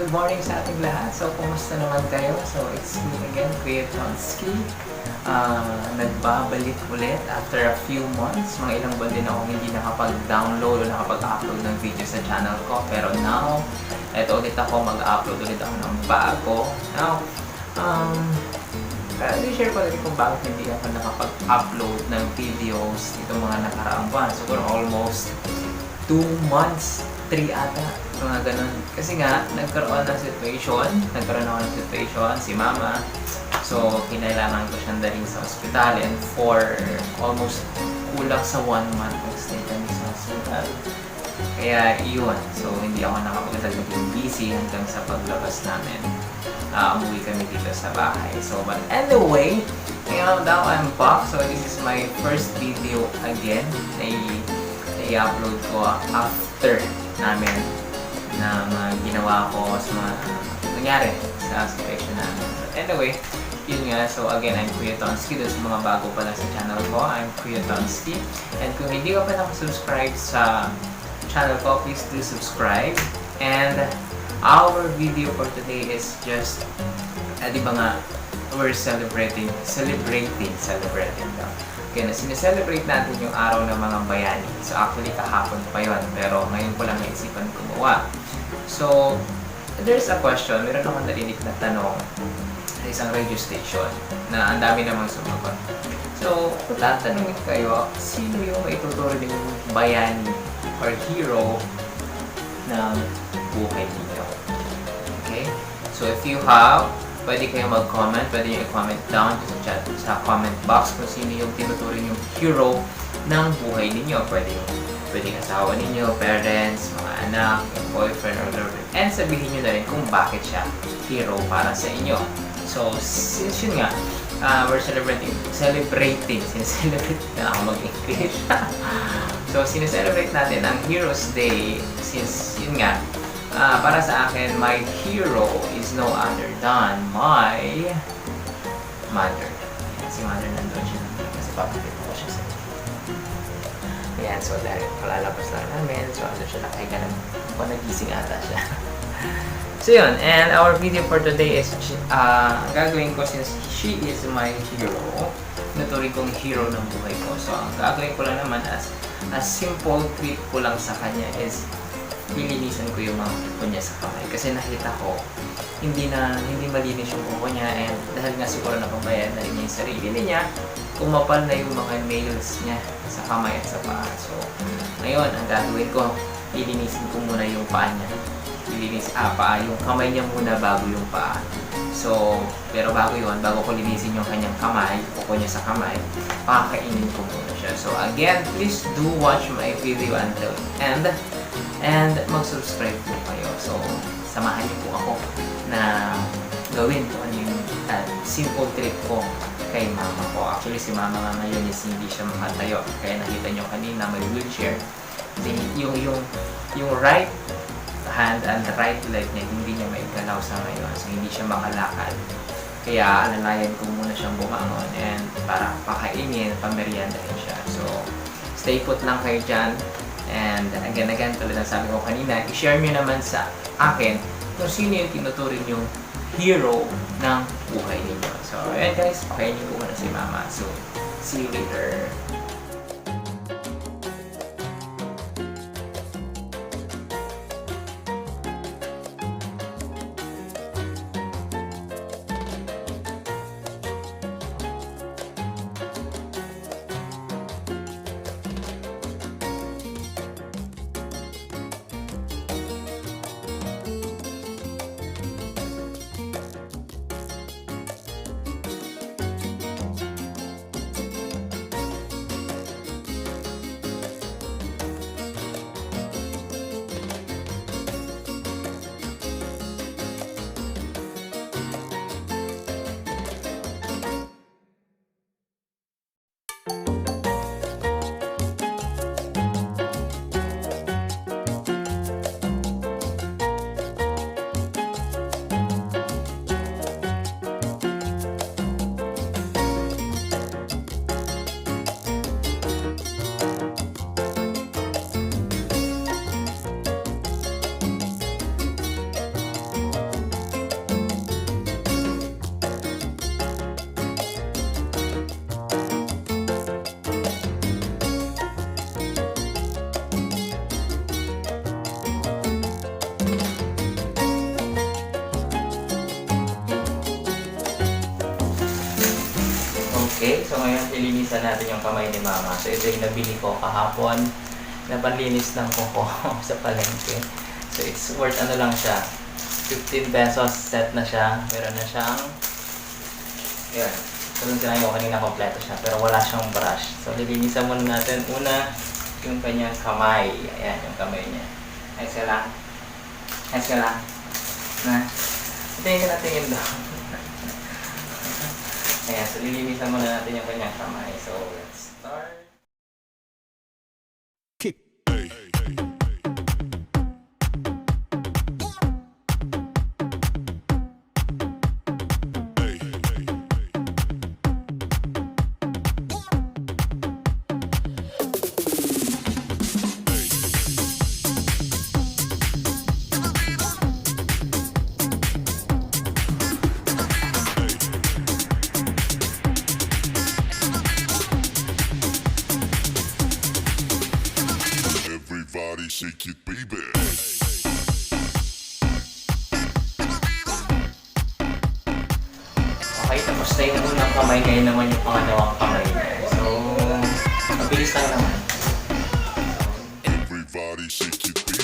good morning sa ating lahat. So, kumusta naman kayo? So, it's me again, Kuya Tonsky. Nagbabalik ulit after a few months. Mga ilang buwan din ako hindi nakapag-download o nakapag-upload ng video sa channel ko. Pero now, eto ulit ako, mag-upload ulit ako ng bago. Now, i-share ko rin kung bakit hindi ako nakapag-upload ng videos itong mga nakaraang buwan. Siguro almost 2 months, 3 ata, mga ganun. Kasi nga, nagkaroon ako ng situation, si mama. So, kinailangan ko siyang dalhin sa ospital and for almost kulang sa 1 month nag-stay kami sa ospital. Kaya yun, so hindi ako nakapagdagdag busy hanggang sa paglabas namin. Umuwi kami dito sa bahay. So, but anyway, ngayon now I'm back. So, this is my first video again na i-upload ko after namin na mga ginawa ko sa mga nangyari sa situation namin. But anyway, yun nga. So again, I'm Kuya Tonsky. Doon sa mga bago pa lang sa channel ko, I'm Kuya Tonsky. And kung hindi ka pa nakasubscribe sa channel ko, please do subscribe. And our video for today is just, di ba nga, we're celebrating daw. Kaya sineselebrate natin yung araw ng mga bayani. So actually kahapon pa yun, pero ngayon ko lang naisipan gumawa. So, there's a question, meron akong narinig na tanong sa isang radio station na ang dami namang sumagot. So, kung tatanungin kayo, sino yung maituturo ng bayani or hero ng buhay ninyo? Okay? So, if you have, pwede kayong mag-comment, pwede nyo i-comment down sa chat, sa comment box kung sino yung tinuturing yung hero ng buhay ninyo. Pwede yung asawa ninyo, parents, mga anak, yung boyfriend or girlfriend. And sabihin nyo na rin kung bakit siya hero para sa inyo. So, since yun nga, we're celebrate na ako mag-English. So, sineselebrate natin ang Heroes Day since yun nga, para sa akin, my hero is no other than my mother. Ayan, si mother nandun siya. Kasi papakita ko siya sa inyo. Ayan, so dahil palalabas lang namin. So, ano siya nakahiga na kung nagising ata siya. So yun, and our video for today is gagawin ko since she is my hero. Naturing kong hero ng buhay ko. So, ang gagawin ko lang naman as a simple treat ko lang sa kanya is lilinisan ko yung mga kuko niya sa kamay. Kasi nakita ko, hindi malinis yung kuko niya and dahil nga siguro napabayad na rin niya yung sarili niya, kumapal na yung mga nails niya sa kamay at sa paa. So, ngayon, ang gagawin ko, lilinisin ko muna yung paa niya. Paa, yung kamay niya muna bago yung paa. So, pero bago ko linisin yung kanyang kamay, kuko niya sa kamay, pakakainin ko muna siya. So, again, please do watch my video until end. And mag-subscribe po kayo. So, samahan niyo po ako na gawin ko ano yung simple trick ko kay mama ko. Actually, si mama nga ngayon is hindi siya makatayo. Kaya nakita niyo kanina may wheelchair. Yung right hand and right leg niya, hindi niya maigalaw sa ngayon. So, hindi siya makalakad. Kaya, alalayan ko muna siyang bumangon and para pakainin, pameriendahin siya. So, stay put lang kayo dyan. And again, tulad ng sabi ko kanina, i-share nyo naman sa akin kung sino yung tinuturing yung hero ng buhay ninyo. So, ayan guys, pakainin ko muna si mama. So, see you later. so ngayon ilinisan natin yung kamay ni Mama. So ito yung nabili ko kahapon na panlinis ng kuko sa palengke. So it's worth ano lang siya, 15 pesos set na siya. Meron na siyang, yun, tulong sinabi ko kanina kompleto siya, pero wala siyang brush. So lilinisan muna natin una yung kanyang kamay. Ayan, yung kamay niya. Ayos ka lang. Ayos ka lang. Na, tingin ka na tingin doon. Ayan, so lilinisan muna natin yung kanyang kamay. So let's start. Everybody shake it, baby. Okay, tapos na yung unang kamay. Ngayon naman yung pangalawang kamay niya. So, mabilis lang naman. Everybody shake it, baby.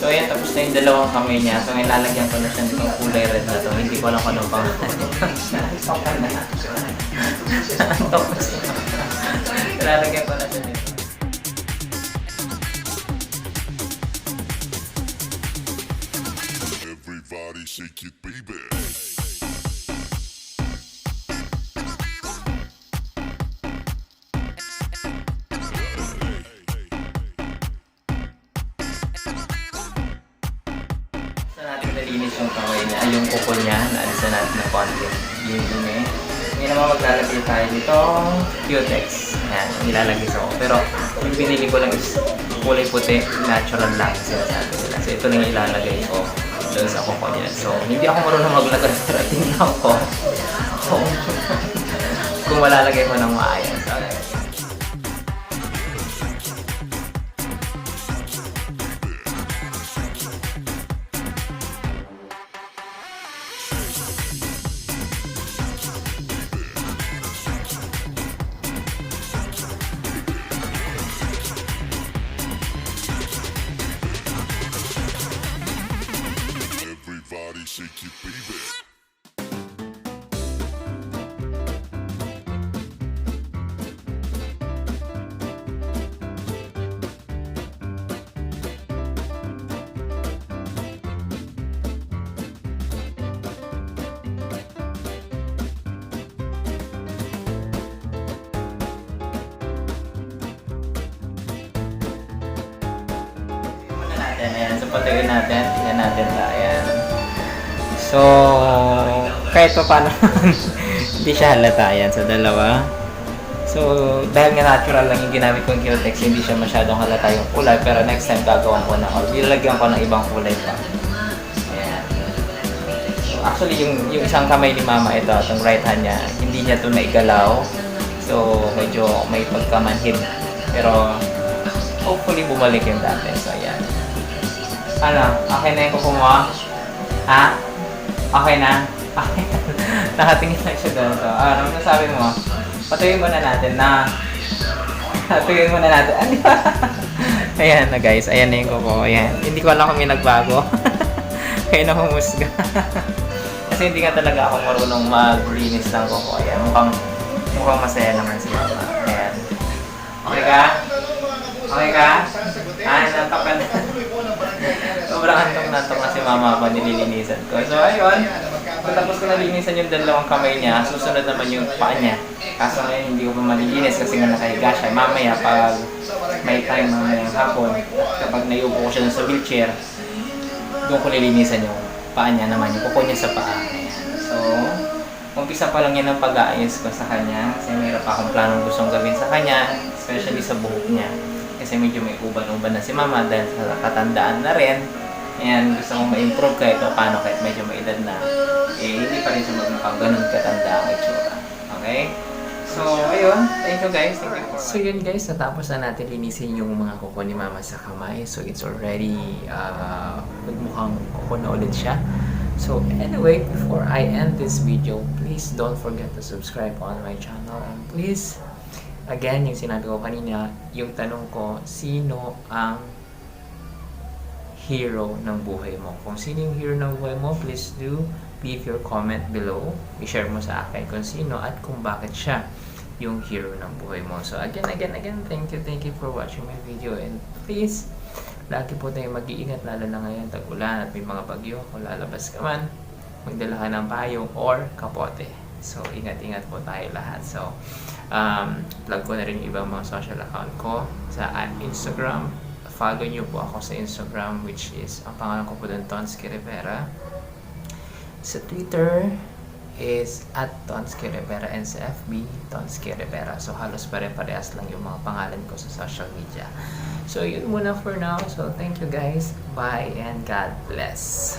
So ayan, tapos na yung dalawang kamay niya. So ilalagyan ko na siya nitong kulay red na to. Hindi ko alam kung anong pangalan. Antok na. Antok na siya. Ilalagyan ko na siya nito. Everybody shake it, baby. Nalinis yung kamay niya, ay yung kuko niya, naalisan natin ng konti yung dumi. Ngayon naman maglalagay tayo dito, Cutex. Yan, nilalagay sa ko. Pero yung binili ko lang is kulay puti, natural lang sinasabi nila. So ito lang ilalagay ko doon sa kuko niya. So hindi ako marunong maglagay, pero tingnan ko kung malalagay ko ng maayos. Okay. Everybody shake it, baby. Ayan, so patuloy natin, tingnan natin ta, ayan. So, kahit pa paano, hindi siya halata, ayan, sa dalawa. So, dahil nga natural lang yung ginamit kong Cutex, hindi siya masyadong halata yung kulay, pero next time gagawin ko na, or ilalagyan ko ng ibang kulay pa. Ayan. So, actually, yung isang kamay ni Mama, ito, itong right hand niya, hindi niya ito naigalaw. So, medyo may pagkamanhid. Pero, hopefully, bumalik yung dati. So, ayan. Ano? Okay na yung kuko mo? Ha? Okay na? Okay. Nakatingin lang siya doon. So, ano nasabi mo? Patuloy muna natin na. Patuloy muna natin. Ano ba? Ayan na guys. Ayan na yung kuko. Ayan. Hindi ko alam kung may nagbago. Kaya na humusga. Kasi hindi nga talaga ako marunong maglinis ng kuko. Ayan. Mukhang masaya naman si Mama. Ayan. Okay ka? Okay ka? Nantok ka na. Sobrang antok na si mama ko, nililinisan ko. So, ayun. Tapos ko nalinisan yung dalawang kamay niya, susunod naman yung paa niya. Kaso ngayon hindi ko pa malilinis kasi nga nakahiga siya. Mamaya pag may time mamayang hapon, kapag naiupo ko siya sa wheelchair, doon ko lilinisan yung paa niya naman, yung kuko niya sa paa. Ayan. So, umpisa pa lang yan ang pag-aayos ko sa kanya kasi mayroon pa akong planong gustong gawin sa kanya, especially sa buhok niya. Kasi medyo may uban-uban na si mama dahil sa katandaan na rin. Ayan, gusto kong ma-improve kahit o paano, kahit medyo may edad na, hindi pa rin siya magmukhang ganun katanda ang itsura. Okay? So, ayun. Thank you guys. Thank you for watching. So, yun guys. Natapos na natin linisin yung mga kuko ni mama sa kamay. So, it's already magmukhang kuko na ulit siya. So, anyway, before I end this video, please don't forget to subscribe on my channel. And please, again, yung sinabi ko kanina, yung tanong ko, sino ang hero ng buhay mo? Kung sino yung hero ng buhay mo, please do leave your comment below. I-share mo sa akin kung sino at kung bakit siya yung hero ng buhay mo. So again, thank you for watching my video. And please, lagi po tayong mag-iingat, lalo na ngayon, tag-ulan at may mga bagyo. Kung lalabas ka man, magdala ka ng payong or kapote. So ingat-ingat po tayo lahat. So, plug ko na rin yung ibang mga social account ko sa Instagram. Follow nyo po ako sa Instagram, which is, ang pangalan ko po doon, Tonsky Rivera. Sa Twitter is @Tonsky Rivera, and sa FB, Tonsky Rivera. So, halos pare-parehas lang yung mga pangalan ko sa social media. So, yun muna for now. So, thank you guys. Bye and God bless.